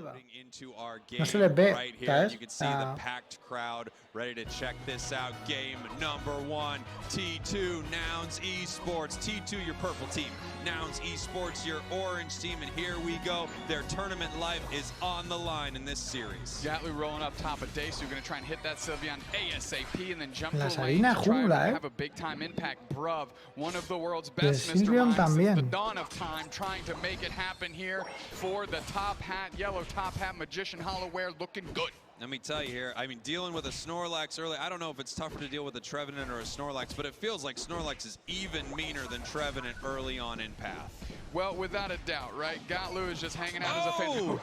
arriba. No No se les ve, right here. ¿sabes? You can see the packed crowd ready to check this out. Game number 1, T2 Nouns Esports. T2, your purple team. Nouns Esports, your orange team. And here we go. Their tournament life is on the line in this series. Gatlu rolling up top of Dasu, going to try and hit that Sylveon ASAP and then jump La to the lane Sarina to try and jungla, have a big time impact. Bruv, one of the world's El best Mr. Sylveon Minds since the también. dawn of time, trying to make it happen here for the top hat, yellow top hat magician Hollowware, looking good. Let me tell you here, I mean, dealing with a Snorlax early, I don't know if it's tougher to deal with a Trevenant or a Snorlax, but it feels like Snorlax is even meaner than Trevenant early on in path. Well, without a doubt, right? Gatlu is just hanging out as a fan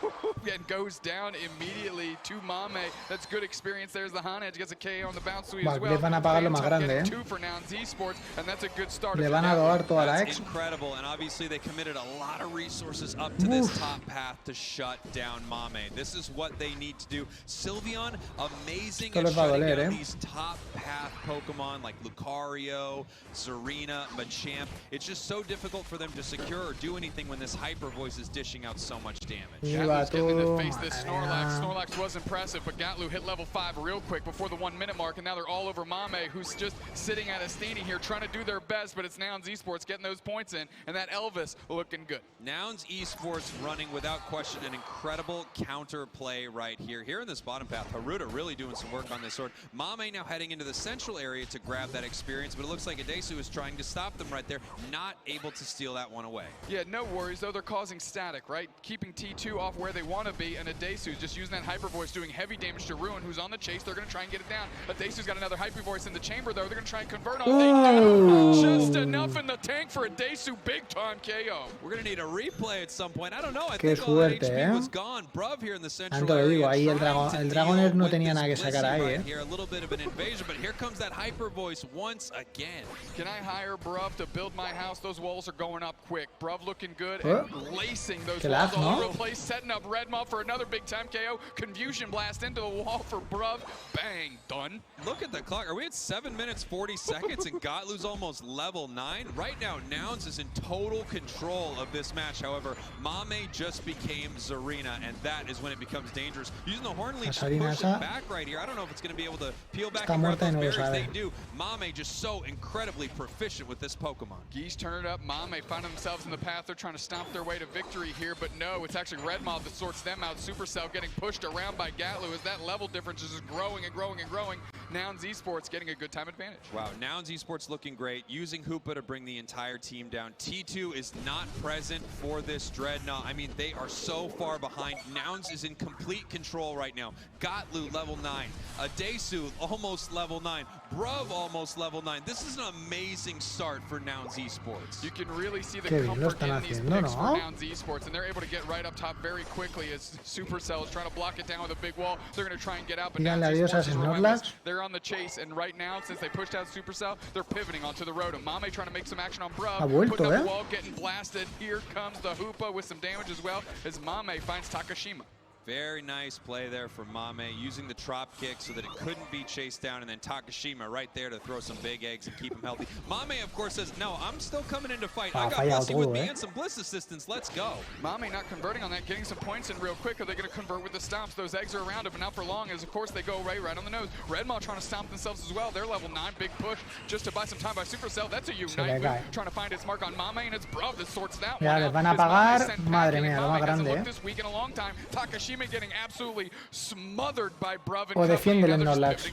and goes down immediately to MAME. That's good experience. There's the Hanedge, gets a KO on the bounce sweep as well. Le van a pagar lo más grande, Two for Nouns Esports, and that's a good start. Le van a doar toda la That's ex. incredible, and obviously they committed a lot of resources up to this top path to shut down MAME. This is what they need to do. Sylveon, amazing at shutting down these top path Pokemon like Lucario, Zarina, Machamp. It's just so difficult for them to secure or do anything when this Hyper Voice is dishing out so much damage. Gatlu's getting to face this Snorlax. Snorlax was impressive, but Gatlu hit level 5 real quick before the 1 minute mark, and now they're all over MAME, who's just sitting at a standing here trying to do their best, but it's Nouns Esports getting those points in, and that Elvis looking good. Nouns Esports running without question an incredible counter play right here. Here in this bottom path, Haruta really doing some work on this sword. MAME now heading into the central area to grab that experience, but it looks like Adesu is trying to stop them right there, not able to steal that one away. Yeah, no worries, though they're causing static, right? Keeping T2 off where they want to be, and Adesu just using that Hyper Voice, doing heavy damage to Ruin, who's on the chase. They're going to try and get it down. Adesu's got another Hyper Voice in the chamber, though. They're going to try and convert on it. Just enough in the tank for Adesu. Big time KO. We're going to need a replay at some point. I don't know. I Qué think all that suerte, HP was gone. Bruv here in the central Tanto lo digo, area. ahí el Dragoner no tenía nada que sacar ahí, Here, a little bit of an invasion, but here comes that Hyper Voice once again. Can I hire Bruv to build my house? Those walls are going up quick. Bruv looking good and lacing those walls all over the place, setting up Red Mob for another big time KO. Confusion blast into the wall for Bruv. Bang, done. Look at the clock. Are we at 7 minutes 40 seconds and Gotlu's almost level 9? Right now, Nouns is in total control of this match. However, MAME just became Zarina, and that is when it becomes dangerous. Using the Horn Leech to push it back right here. I don't know if it's going to be able to peel back and grab those berries. They do. MAME just so incredibly proficient with this Pokemon. Geese turn it up. MAME finding themselves in the path. They're trying to stomp their way to victory here, but no, it's actually Red Mob that sorts them out. Supercell getting pushed around by Gatlu as that level difference is just growing and growing and growing. Nouns Esports getting a good time advantage. Wow, Nouns Esports looking great, using Hoopa to bring the entire team down. T2 is not present for this Dreadnought. I mean, they are so far behind. Nouns is in complete control right now. Gotlu level 9, Adesu almost level 9, Bruv almost level 9. This is an amazing start for Nouns Esports. You can really see the comfort in these picks for Nouns Esports, and they're able to get right up top very quickly as Supercell is trying to block it down with a big wall. They're going to try and get out, but Nouns Esports is relentless. They're on the chase, and right now, since they pushed out Supercell, they're pivoting onto the Rotom. MAME trying to make some action on Bruv, putting up the wall, getting blasted. Here comes the Hoopa with some damage as well, as MAME finds Takashima. Very nice play there for MAME, using the drop kick so that it couldn't be chased down, and then Takashima right there to throw some big eggs and keep him healthy. MAME, of course, says, no, I'm still coming in to fight. I got Blessing with me and some Bliss assistance. Let's go. MAME not converting on that, getting some points in real quick. Are they going to convert with the stomps? Those eggs are around it, but not for long, as, of course, they go right on the nose. Red Maw trying to stomp themselves as well. They're level 9, big push just to buy some time by Supercell. That's a Unite move, trying to find its mark on MAME, and it's Bruv that sorts that one out. Les van a pagar, madre mía, lo más grande, this week in a long time. Takashima getting absolutely smothered by Bruv O defiéndele el Snorlax.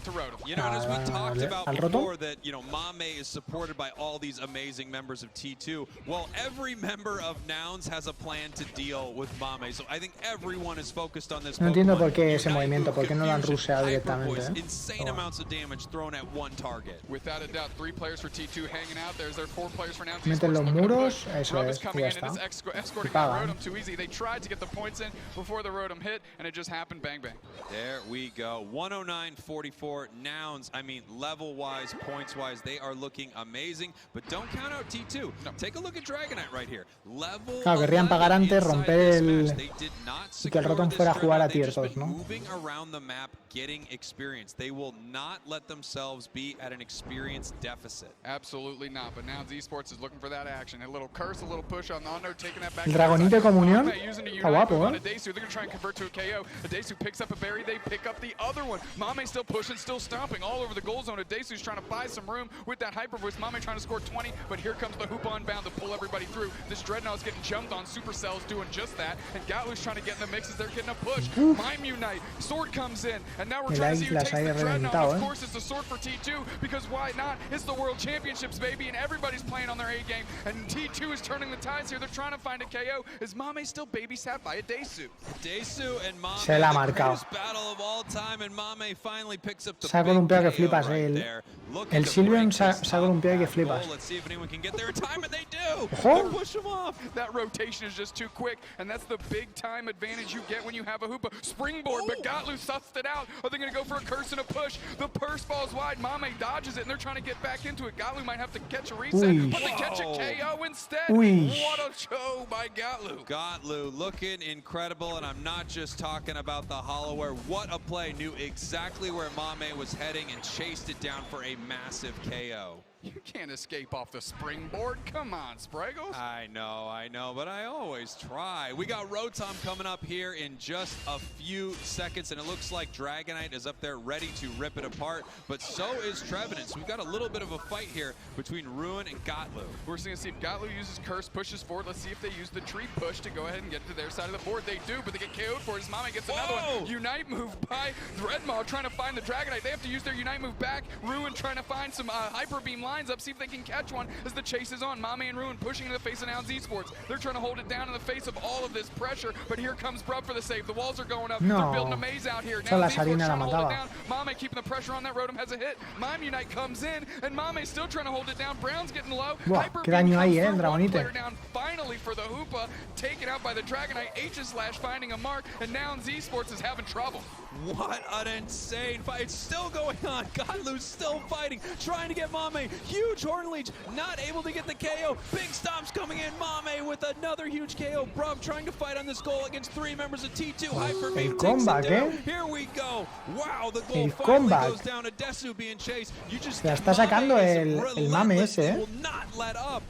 You know, and as we talked about before, that, you know, MAME is supported by all these amazing members of T2. Well, every member of Nouns has a plan to deal with MAME. So I think everyone is focused on this. No entiendo por qué ese movimiento, por qué no lo han rusheado directamente. Insane amounts of damage thrown at one target. Without a doubt, 3 players for T2 hanging out. There's their 4 players for Nouns. Meten los muros, eso es, ya está. Escorting the Rotom too easy. They tried to get the points in before the Rotom hit, and it just happened. Bang, bang. There we go. 109.44. Nouns, I mean, level-wise, points-wise, they are looking amazing. But don't count out T2. No. Take a look at Dragonite right here. Level. Claro, querrían pagar antes, romper el... y que el Rotom fuera a jugar a tier 2, ¿no? Moving around the map, getting experience. They will not let themselves be at an experience deficit. Absolutely not. But Nouns Esports is looking for that action. A little curse, a little push on no, taking that back. El Dragonite de Comunión. Está guapo, ¿eh? They're going to try and convert to a KO. Adesu picks up a berry, they pick up the other one. Mame still pushing, still stomping all over the goal zone. Adesu's trying to buy some room with that hyper voice. Mame trying to score 20, but here comes the hoop on bound to pull everybody through. This Dreadnought's getting jumped on. Supercell's doing just that, and Gatlu's trying to get in the mix as they're getting a push. Mime Unite, sword comes in, and now we're trying to see who takes the Dreadnought. Of course, it's the sword for T2, because why not? It's the World Championships, baby, and everybody's playing on their A game, and T2 is turning the tides here. They're trying to find a KO. Is Mame still babysat by Adesu? Adesu and Mame, se la ha the marcado. greatest battle of all time, and Mame finally picks up the Se ha columpiado que big KO flipas, right el there. El Sylveon se ha columpiado que flipas. Let's see if anyone can get there in time, and they do. Ojo. They push him off. That rotation is just too quick, and that's the big time advantage you get when you have a hoopa. Springboard, but Gatlu sussed it out. Are they going to go for a curse and a push? The purse falls wide. Mame dodges it, and they're trying to get back into it. Gatlu might have to catch a reset, but they catch a KO instead. What a show by Gatlu. Gatlu looking incredible, and I'm not just talking about the hollowware. What a play. Knew exactly where Mame was heading and chased it down for a massive KO. You can't escape off the springboard. Come on, Spraggles. I know, but I always try. We got Rotom coming up here in just a few seconds, and it looks like Dragonite is up there ready to rip it apart, but so is Trevenant. So we've got a little bit of a fight here between Ruin and Gatlu. We're going to see if Gatlu uses Curse, pushes forward. Let's see if they use the tree push to go ahead and get to their side of the board. They do, but they get KO'd for it. His Mame gets another one. Unite move by Dreadmaw trying to find the Dragonite. They have to use their Unite move back. Ruin trying to find some Hyper Beam lines up, see if they can catch one as the chase is on. Mame and Ruin pushing in the face of Nouns Esports. They're trying to hold it down in the face of all of this pressure, but here comes Brub for the save. The walls are going up. They're building a maze out here. Nouns Esports trying to hold it down. Mame keeping the pressure on that. Rotom has a hit. Mime Unite comes in, and Mame still trying to hold it down. Brown's getting low. Hyper Beam comes through. One player down finally for the Hoopa, taken out by the Dragonite. H/Slash finding a mark, and Nouns Esports is having trouble. What an insane fight. It's still going on. Gatlu's still fighting, trying to get Mame. Huge Horn Leech, not able to get the KO. Big stomps coming in. Mame with another huge KO. Brub trying to fight on this goal against three members of T2. Hyper Beam takes it down. Here we go. Wow, the goal finally goes down. Adesu being chased. You just la está sacando el Mame ese, will not let up.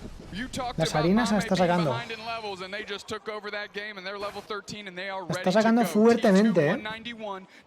Las arenas la está sacando. La está sacando fuertemente,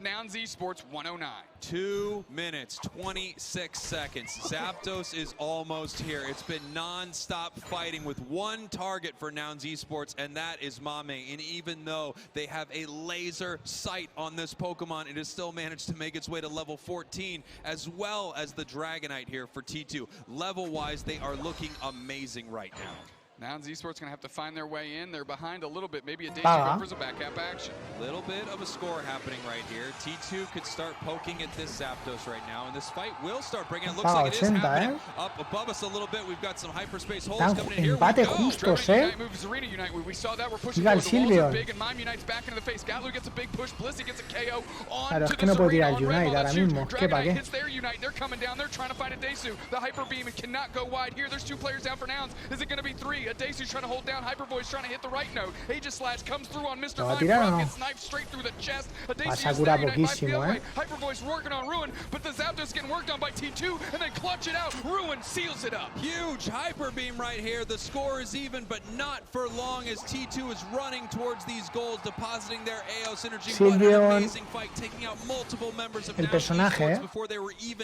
Nouns Esports 109. 2 minutes, 26 seconds. Zapdos is almost here. It's been non-stop fighting with one target for Nouns Esports, and that is Mame. And even though they have a laser sight on this Pokemon, it has still managed to make its way to level 14, as well as the Dragonite here for T2. Level-wise, they are looking amazing right now. Nouns Esports going to have to find their way in. They're behind a little bit. Maybe a Daisy goes for a back cap action. Little bit of a score happening right here. T2 could start poking at this Zapdos right now, and this fight will start bringing it. Looks like it is happening. Up above us a little bit. We've got some hyperspace holes coming in here. Empate justos, eh. We saw that. We're pushing forward. The walls are big, and Mime Unite's back into the face. Gatlu gets a big push. Blissey gets a KO Claro, es que no puedo tirar Unite ahora mismo. ¿Qué pa' qué? Hits their Unite. They're coming down. They're trying to find a Adesu. The Hyper Beam cannot go wide here. There's two players down for Nouns. Is it going to be three? Adesu's trying to hold down. Hyper Voice trying to hit the right note. H/Slash comes through on Mr. Mime. Brub gets knifed straight through the chest. Hyper Voice working on Ruin, but the Zapdos getting worked on by T2, and they clutch it out. Ruin seals it up. Huge Hyper Beam right here. The score is even, but not for long as T2 is running towards these goals, depositing their AO synergy. What an amazing fight, taking out multiple members of el personaje,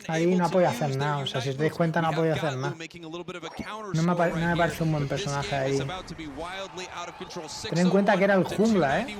ahí no ha podido hacer nada. O sea, si os dais cuenta, no ha podido hacer nada. No me parece un buen personaje ahí. Ten en cuenta que era el jungla, ¿eh?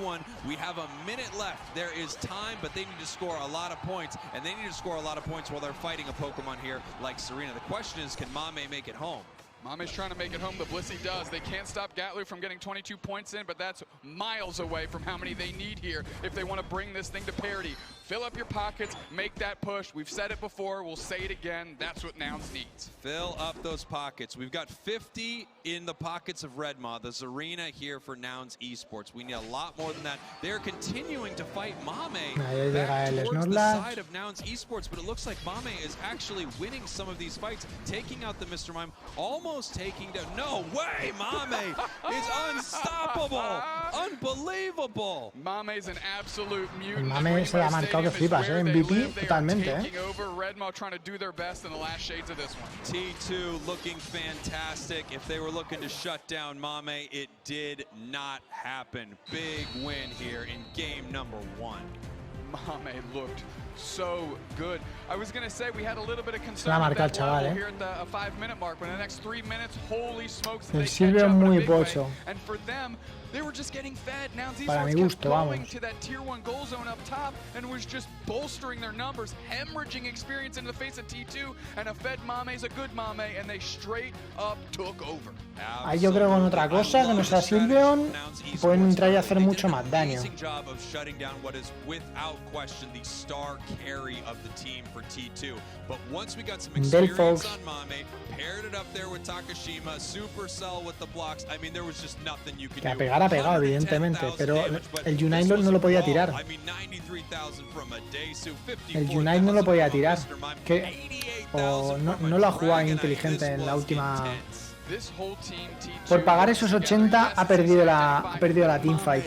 We have a minute left. There is time, but they need to score a lot of points, and they need to score a lot of points while they're fighting a Pokemon here like Tsareena. The question is, can Mame make it home? Mame's trying to make it home. The Blissey does. They can't stop Gatlu from getting 22 points in, but that's miles away from how many they need here if they want to bring this thing to parity. Fill up your pockets, make that push. We've said it before, we'll say it again. That's what Nouns needs. Fill up those pockets. We've got 50 in the pockets of Redmaw, the Tsareena here for Nouns Esports. We need a lot more than that. They're continuing to fight Mame back towards the side of Nouns Esports, but it looks like Mame is actually winning some of these fights, taking out the Mr. Mime, almost almost taking down. No way, MAME is unstoppable. Unbelievable. MAME's an absolute mutant. MAME se la ha marcado que flipas, MVP totalmente, trying to do their best in the last shades of this one. T2 looking fantastic. If they were looking to shut down MAME, it did not happen. Big win here in game number 1. MAME looked so good. I was going to say we had a little bit of concern with that level here at the 5-minute mark, but in the next 3 minutes, holy smokes, El Silvio muy pocho. And for them, they were just getting fed. Nouns Para mi Esports gusto, kept going vamos. to that tier 1 goal zone up top and was just bolstering their numbers, hemorrhaging experience into the face of T2, and a fed MAME is a good MAME, and they straight up took over. Ahí yo creo con otra cosa que no sea Silvion pueden entrar y hacer mucho más daño. Del Fox que a pegar ha pegado evidentemente, pero el Unite no lo podía tirar. El Unite no lo podía tirar. O no lo ha jugado inteligente en la última. Por pagar esos 80 ha perdido la teamfight.